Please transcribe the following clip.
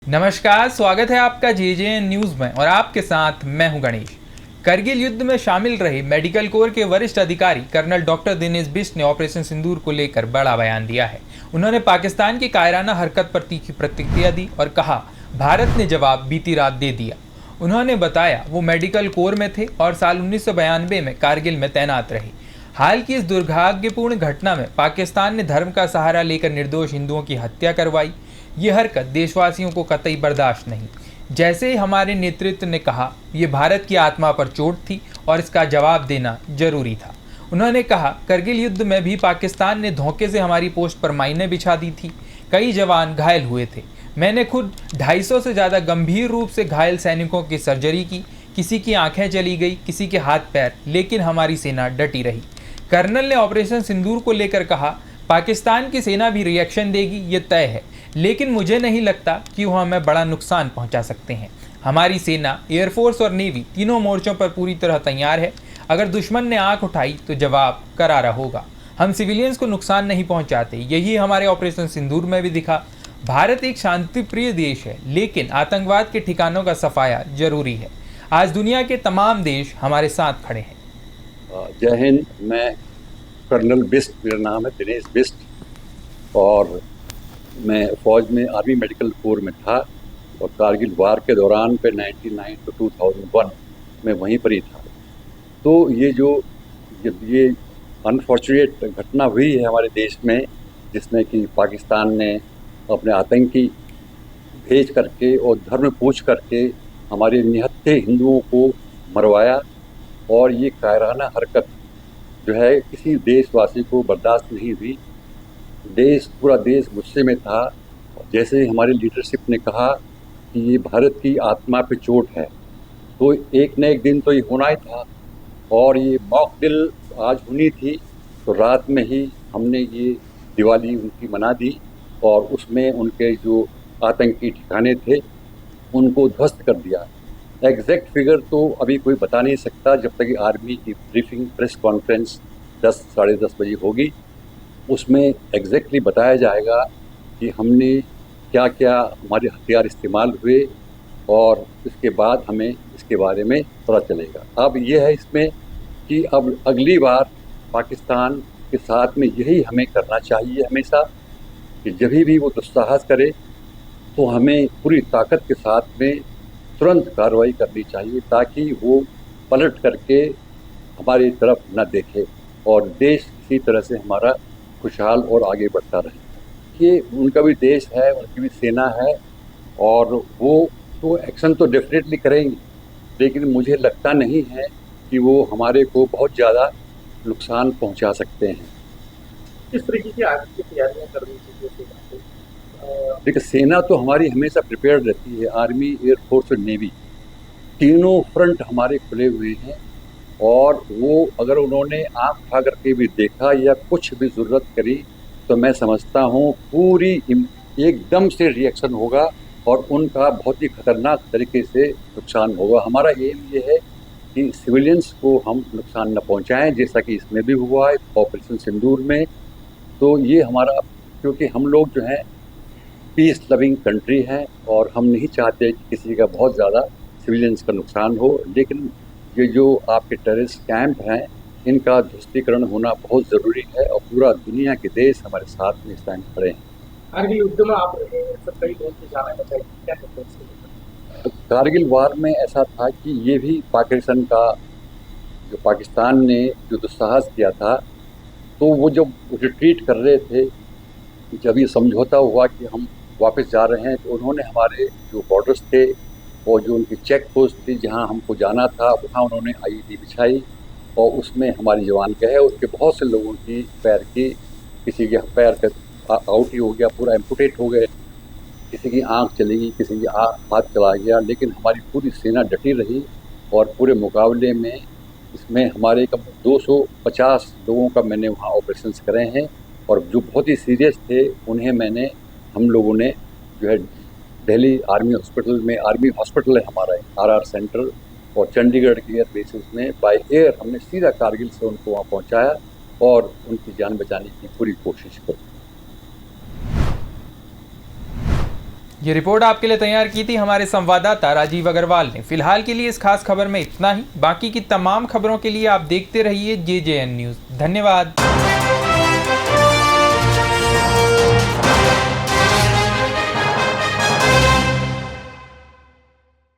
नमस्कार, स्वागत है आपका जेजेएन न्यूज में और आपके साथ मैं हूं गणेश। करगिल युद्ध में शामिल रहे मेडिकल कोर के वरिष्ठ अधिकारी कर्नल डॉक्टर दिनेश बिष्ट ने ऑपरेशन सिंदूर को लेकर बड़ा बयान दिया है। उन्होंने पाकिस्तान की कायराना हरकत पर तीखी प्रतिक्रिया दी और कहा, भारत ने जवाब बीती रात दे दिया। उन्होंने बताया वो मेडिकल कोर में थे और साल 1992 में कारगिल में तैनात रहे। हाल की इस दुर्भाग्यपूर्ण घटना में पाकिस्तान ने धर्म का सहारा लेकर निर्दोष हिंदुओं की हत्या करवाई। ये हरकत देशवासियों को कतई बर्दाश्त नहीं। जैसे ही हमारे नेतृत्व ने कहा, ये भारत की आत्मा पर चोट थी और इसका जवाब देना जरूरी था। उन्होंने कहा, करगिल युद्ध में भी पाकिस्तान ने धोखे से हमारी पोस्ट पर माइनें बिछा दी थी। कई जवान घायल हुए थे। मैंने खुद 250 से ज़्यादा गंभीर रूप से घायल सैनिकों की सर्जरी की। किसी की आंखें चली गई, किसी के हाथ पैर, लेकिन हमारी सेना डटी रही। कर्नल ने ऑपरेशन सिंदूर को लेकर कहा, पाकिस्तान की सेना भी रिएक्शन देगी, ये तय है, लेकिन मुझे नहीं लगता कि वो हमें बड़ा नुकसान पहुंचा सकते हैं। हमारी सेना, एयरफोर्स और नेवी तीनों मोर्चों पर पूरी तरह तैयार है। अगर दुश्मन ने आंख उठाई तो जवाब करारा होगा। हम सिविलियंस को नुकसान नहीं पहुंचाते, यही हमारे ऑपरेशन सिंदूर में भी दिखा। भारत एक शांतिप्रिय देश है, लेकिन आतंकवाद के ठिकानों का सफाया जरूरी है। आज दुनिया के तमाम देश हमारे साथ खड़े हैं। जय हिंद। मैं कर्नल बिष्ट, मेरा नाम है दिनेश बिष्ट और मैं फौज में आर्मी मेडिकल कोर में था और कारगिल वार के दौरान पे 99 to 2001 में वहीं पर ही था। तो ये अनफॉर्चुनेट घटना हुई है हमारे देश में, जिसमें कि पाकिस्तान ने अपने आतंकी भेज करके और धर्म पूछ करके हमारे निहत्थे हिंदुओं को मरवाया। और ये कायराना हरकत जो है किसी देशवासी को बर्दाश्त नहीं हुई। पूरा देश गुस्से में था। जैसे ही हमारी लीडरशिप ने कहा कि ये भारत की आत्मा पे चोट है, तो एक न एक दिन तो ये होना ही था और ये मॉक ड्रिल आज होनी थी। तो रात में ही हमने ये दिवाली उनकी मना दी और उसमें उनके जो आतंकी ठिकाने थे उनको ध्वस्त कर दिया। एग्जैक्ट फिगर तो अभी कोई बता नहीं सकता, जब तक आर्मी की ब्रीफिंग प्रेस कॉन्फ्रेंस 10 साढ़े 10 बजे होगी, उसमें एग्जैक्टली बताया जाएगा कि हमने क्या क्या हमारे हथियार इस्तेमाल हुए और इसके बाद हमें इसके बारे में पता चलेगा। अब यह है इसमें कि अब अगली बार पाकिस्तान के साथ में यही हमें करना चाहिए हमेशा कि जब भी वो दुस्साहस करे तो हमें पूरी ताकत के साथ में तुरंत कार्रवाई करनी चाहिए, ताकि वो पलट करके हमारी तरफ न देखे और देश इसी तरह से हमारा खुशहाल और आगे बढ़ता रहे। ये उनका भी देश है, उनकी भी सेना है और वो तो एक्शन तो डेफिनेटली करेंगे, लेकिन मुझे लगता नहीं है कि वो हमारे को बहुत ज़्यादा नुकसान पहुंचा सकते हैं। किस तरीके की आगे की तैयारियां करनी चाहिए सेना को? देखिए, सेना तो हमारी हमेशा प्रिपेयर्ड रहती है। आर्मी, एयरफोर्स और नेवी तीनों फ्रंट हमारे खुले हुए हैं और वो अगर उन्होंने आँख उठा करके भी देखा या कुछ भी ज़रूरत करी तो मैं समझता हूँ पूरी एकदम से रिएक्शन होगा और उनका बहुत ही खतरनाक तरीके से नुकसान होगा। हमारा एम ये है कि सिविलियंस को हम नुकसान न पहुँचाएं, जैसा कि इसमें भी हुआ है ऑपरेशन सिंदूर में। तो ये हमारा, क्योंकि हम लोग जो हैं पीस लविंग कंट्री हैं और हम नहीं चाहते कि किसी का बहुत ज़्यादा सिविलियंस का नुकसान हो, लेकिन ये जो आपके टेररिस्ट कैंप हैं इनका ध्वस्तीकरण होना बहुत ज़रूरी है और पूरा दुनिया के देश हमारे साथ में इस टाइम खड़े हैं। कारगिल युद्ध में आप रहे हैं, सब कई लोगों से जाना बताइए, क्या कहते हैं इसके लिए? तो कारगिल वार में ऐसा था कि ये भी पाकिस्तान ने जो दुस्साहस किया था, तो वो जब रिट्रीट कर रहे थे, जब ये समझौता हुआ कि हम वापस जा रहे हैं, तो उन्होंने हमारे जो बॉर्डर्स थे और जो उनकी चेक पोस्ट थी जहां हमको जाना था, वहां उन्होंने आईईडी बिछाई और उसमें हमारे जवान गए। उसके बहुत से लोगों की पैर की, किसी के पैर का आउट ही हो गया, पूरा एम्पुटेट हो गए, किसी की आंख चली गई, किसी की हाथ चला गया, लेकिन हमारी पूरी सेना डटी रही और पूरे मुकाबले में इसमें हमारे कम 250 लोगों का मैंने वहाँ ऑपरेशंस करे हैं और जो बहुत ही सीरियस थे उन्हें हम लोगों ने जो है दिल्ली आर्मी हॉस्पिटल है हमारा आरआर सेंटर और चंडीगढ़ के एयर बेसिस में बाय एयर हमने सीधा कारगिल से उनको वहाँ पहुँचाया और उनकी जान बचाने की पूरी कोशिश करी। ये रिपोर्ट आपके लिए तैयार की थी हमारे संवाददाता राजीव अग्रवाल ने। फिलहाल के लिए इस खास खबर में इतना ही। बाकी की तमाम खबरों के लिए आप देखते रहिए JJN न्यूज़। धन्यवाद।